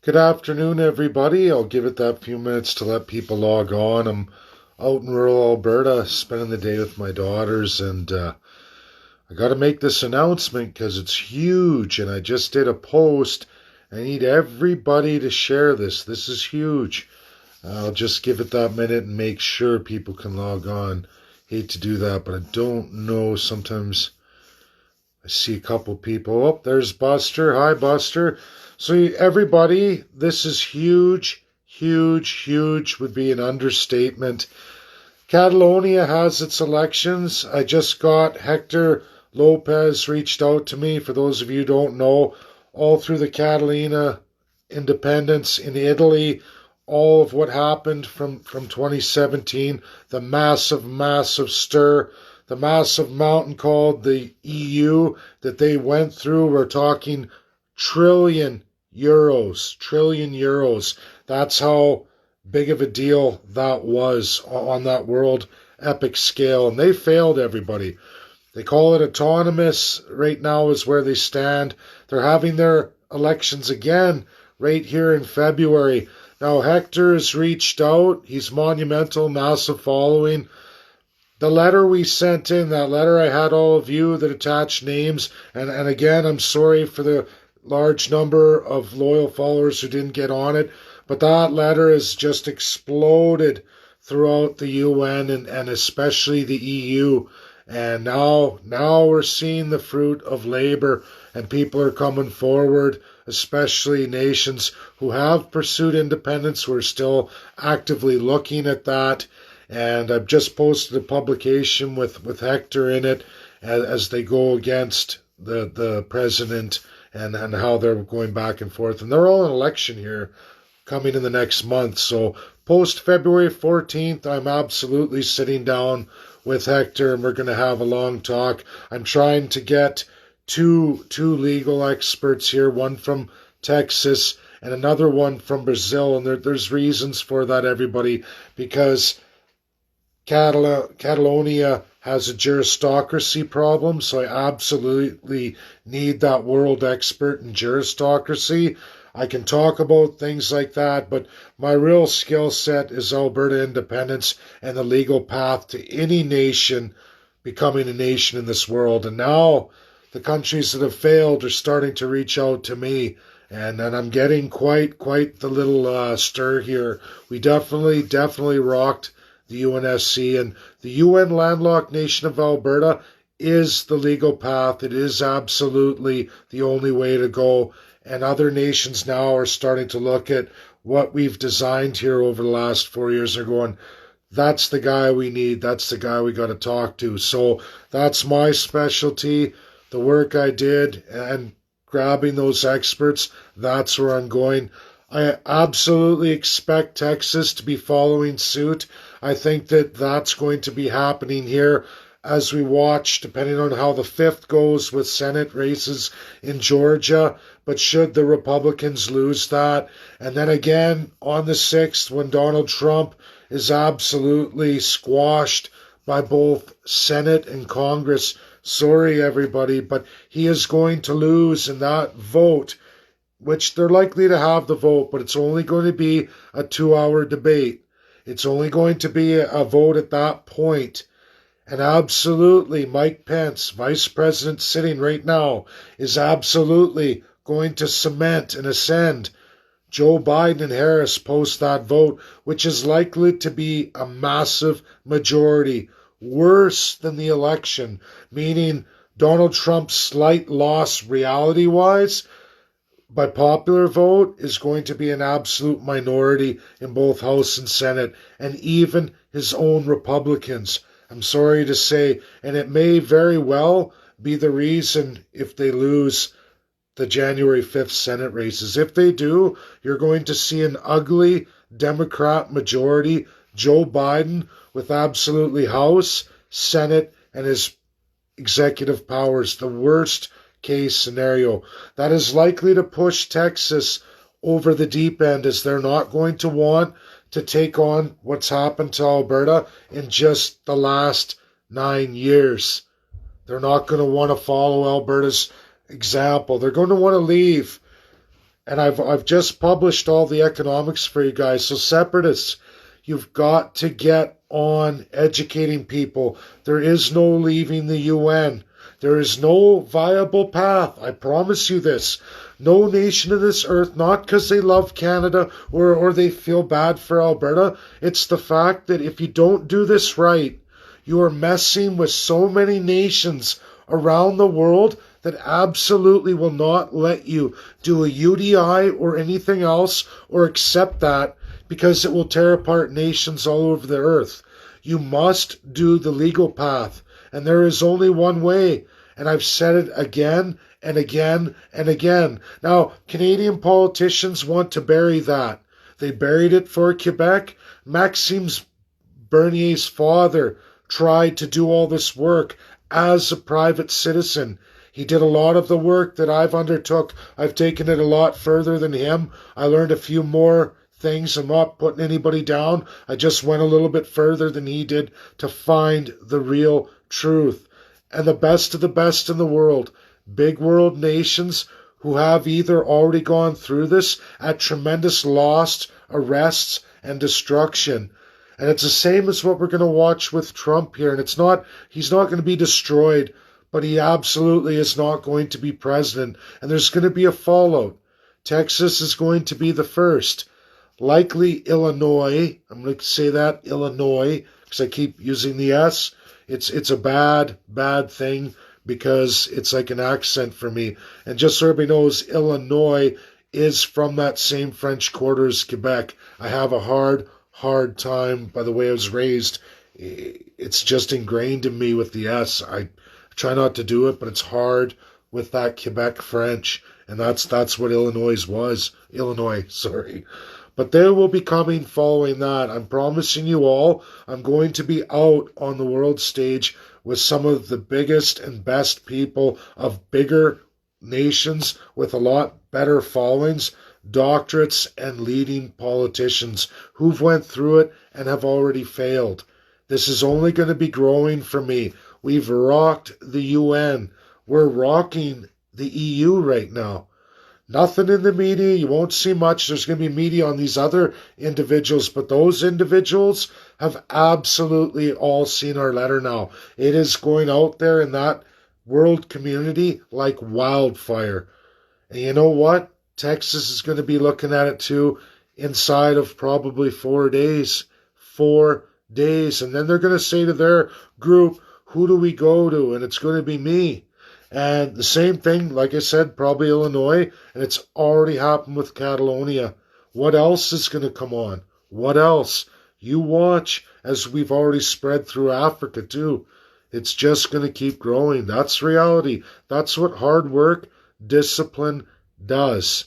Good afternoon, everybody. I'll give it that few minutes to let people log on. I'm out in rural Alberta spending the day with my daughters, and I got to make this announcement because it's huge, and I just did a post. I need everybody to share this. This is huge. I'll just give it that minute and make sure people can log on. Hate to do that, but I don't know. Sometimes I see a couple people. Oh, there's Buster. Hi, Buster. So, everybody, this is huge, huge, huge would be an understatement. Catalonia has its elections. I just got Hector Lopez reached out to me. For those of you who don't know, all through the Catalina independence in Italy, all of what happened from 2017, the massive, massive stir, the massive mountain called the EU that they went through. We're talking trillion euros. That's how big of a deal that was on that world epic scale. And they failed everybody. They call it autonomous right now is where they stand. They're having their elections again right here in February. Now, Hector has reached out. He's monumental, massive following. The letter we sent in, that letter I had all of you that attached names. And again, I'm sorry for the large number of loyal followers who didn't get on it. But that letter has just exploded throughout the UN and especially the EU. And now we're seeing the fruit of labor, and people are coming forward, especially nations who have pursued independence, who are still actively looking at that. And I've just posted a publication with Hector in it as they go against the president and how they're going back and forth. And they're all in election here coming in the next month. So post February 14th, I'm absolutely sitting down with Hector, and we're going to have a long talk. I'm trying to get two legal experts here, one from Texas and another one from Brazil, and there's reasons for that, everybody, because Catalonia has a juristocracy problem, so I absolutely need that world expert in juristocracy. I can talk about things like that, but my real skill set is Alberta independence and the legal path to any nation becoming a nation in this world. And now the countries that have failed are starting to reach out to me, and I'm getting quite the little stir here. We definitely rocked the UNSC, and the UN landlocked nation of Alberta is the legal path. It is absolutely the only way to go. And other nations now are starting to look at what we've designed here over the last 4 years. They're going, that's the guy we need. That's the guy we got to talk to. So that's my specialty, the work I did, and grabbing those experts. That's where I'm going. I absolutely expect Texas to be following suit. I think that that's going to be happening here as we watch, depending on how the 5th goes with Senate races in Georgia. But should the Republicans lose that, and then again on the 6th, when Donald Trump is absolutely squashed by both Senate and Congress, sorry everybody, but he is going to lose in that vote, which they're likely to have the vote, but it's only going to be a 2-hour debate. It's only going to be a vote at that point. And absolutely, Mike Pence, Vice President sitting right now, is absolutely going to cement and ascend Joe Biden and Harris post that vote, which is likely to be a massive majority, worse than the election, meaning Donald Trump's slight loss reality-wise by popular vote is going to be an absolute minority in both House and Senate, and even his own Republicans. I'm sorry to say, and it may very well be the reason if they lose the January 5th Senate races. If they do, you're going to see an ugly Democrat majority, Joe Biden with absolutely House, Senate, and his executive powers, the worst case scenario. That is likely to push Texas over the deep end, as they're not going to want to take on what's happened to Alberta in just the last 9 years. They're not going to want to follow Alberta's example. They're going to want to leave. And I've just published all the economics for you guys. So separatists, you've got to get on educating people. There is no leaving the UN. There is no viable path. I promise you this. No nation of this earth, not because they love Canada or they feel bad for Alberta. It's the fact that if you don't do this right, you are messing with so many nations around the world that absolutely will not let you do a UDI or anything else or accept that because it will tear apart nations all over the earth. You must do the legal path, and there is only one way, and I've said it again and again and again. Now, Canadian politicians want to bury that. They buried it for Quebec. Maxime Bernier's father tried to do all this work as a private citizen. He did a lot of the work that I've undertook. I've taken it a lot further than him. I learned a few more things. I'm not putting anybody down. I just went a little bit further than he did to find the real truth. And the best of the best in the world, big world nations who have either already gone through this at tremendous loss, arrests, and destruction. And it's the same as what we're going to watch with Trump here. And he's not going to be destroyed, but he absolutely is not going to be president. And there's going to be a fallout. Texas is going to be the first. Likely Illinois. I'm going to say that, Illinois, because I keep using the S. It's a bad thing because it's like an accent for me. And just so everybody knows, Illinois is from that same French Quarter as Quebec. I have a hard time, by the way I was raised. It's just ingrained in me with the S. I try not to do it, but it's hard with that Quebec French, and that's what Illinois, sorry. But they will be coming following that. I'm promising you all, I'm going to be out on the world stage with some of the biggest and best people of bigger nations with a lot better followings, doctorates, and leading politicians who've went through it and have already failed. This is only going to be growing for me. We've rocked the UN. We're rocking the EU right now. Nothing in the media. You won't see much. There's going to be media on these other individuals, but those individuals have absolutely all seen our letter now. It is going out there in that world community like wildfire. And you know what? Texas is going to be looking at it too inside of probably 4 days. 4 days. And then they're going to say to their group, who do we go to? And it's going to be me. And the same thing, like I said, probably Illinois, and it's already happened with Catalonia. What else is going to come on? What else? You watch, as we've already spread through Africa too. It's just going to keep growing. That's reality. That's what hard work, discipline does.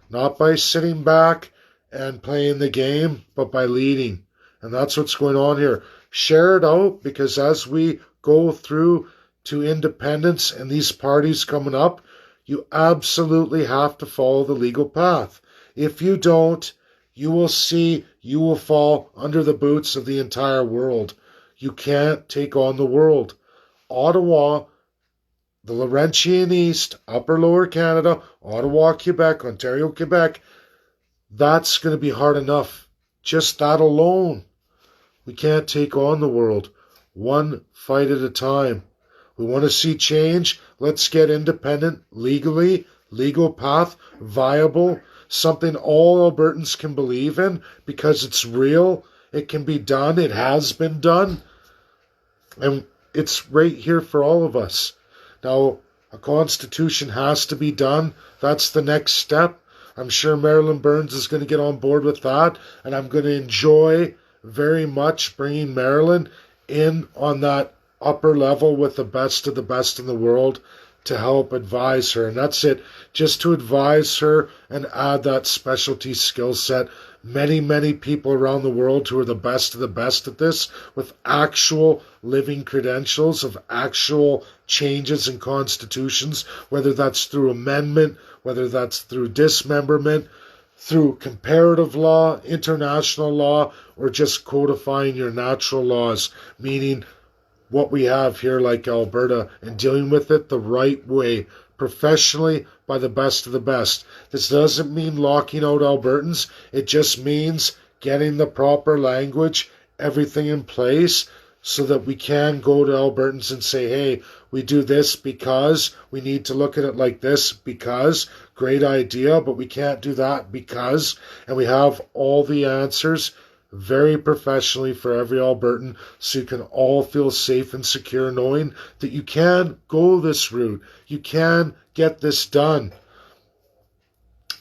Not by sitting back and playing the game, but by leading. And that's what's going on here. Share it out, because as we go through to independence and these parties coming up, you absolutely have to follow the legal path. If you don't, you will fall under the boots of the entire world. You can't take on the world. Ottawa, the Laurentian East, Upper Lower Canada, Ottawa, Quebec, Ontario, Quebec, that's going to be hard enough. Just that alone. We can't take on the world. One fight at a time. We want to see change. Let's get independent legally, legal path, viable, something all Albertans can believe in because it's real. It can be done. It has been done. And it's right here for all of us. Now, a constitution has to be done. That's the next step. I'm sure Marilyn Burns is going to get on board with that. And I'm going to enjoy very much bringing Marilyn in on that upper level with the best of the best in the world to help advise her. And that's it, just to advise her and add that specialty skill set. Many people around the world who are the best of the best at this, with actual living credentials of actual changes in constitutions, whether that's through amendment, whether that's through dismemberment, through comparative law, international law, or just codifying your natural laws, meaning what we have here like Alberta, and dealing with it the right way, professionally by the best of the best. This doesn't mean locking out Albertans. It just means getting the proper language, everything in place, so that we can go to Albertans and say, hey, we do this because we need to look at it like this because great idea, but we can't do that because, and we have all the answers very professionally for every Albertan so you can all feel safe and secure knowing that you can go this route. You can get this done.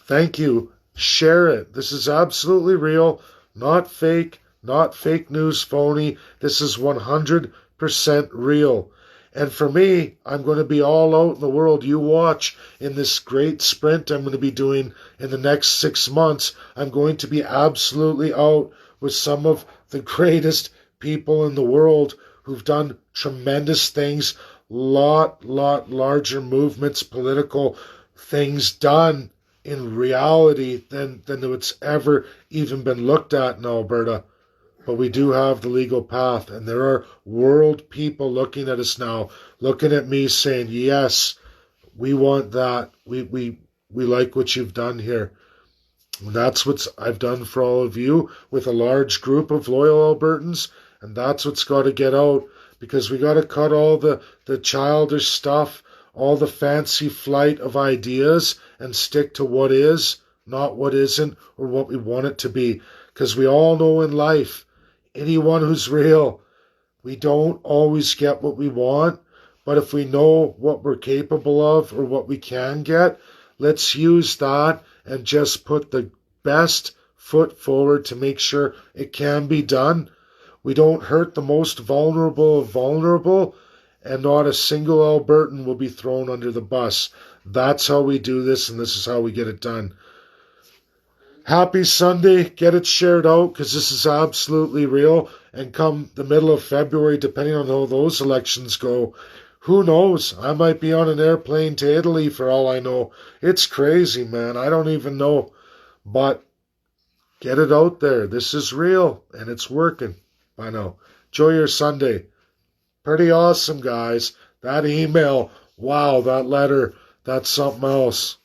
Thank you. Share it. This is absolutely real, not fake news, phony. This is 100% real. And for me, I'm going to be all out in the world. You watch in this great sprint I'm going to be doing in the next 6 months. I'm going to be absolutely out with some of the greatest people in the world who've done tremendous things, lot larger movements, political things done in reality than it's ever even been looked at in Alberta. But we do have the legal path, and there are world people looking at us now, looking at me saying, yes, we want that. We like what you've done here. And that's what I've done for all of you with a large group of loyal Albertans, and that's what's got to get out, because we got to cut all the childish stuff, all the fancy flight of ideas, and stick to what is, not what isn't, or what we want it to be. Because we all know in life, anyone who's real, we don't always get what we want, but if we know what we're capable of or what we can get, let's use that and just put the best foot forward to make sure it can be done. We don't hurt the most vulnerable of vulnerable, and not a single Albertan will be thrown under the bus. That's how we do this, and this is how we get it done. Happy Sunday. Get it shared out, because this is absolutely real. And come the middle of February, depending on how those elections go, who knows? I might be on an airplane to Italy for all I know. It's crazy, man. I don't even know. But get it out there. This is real, and it's working. I know. Enjoy your Sunday. Pretty awesome, guys. That email, wow, that letter, that's something else.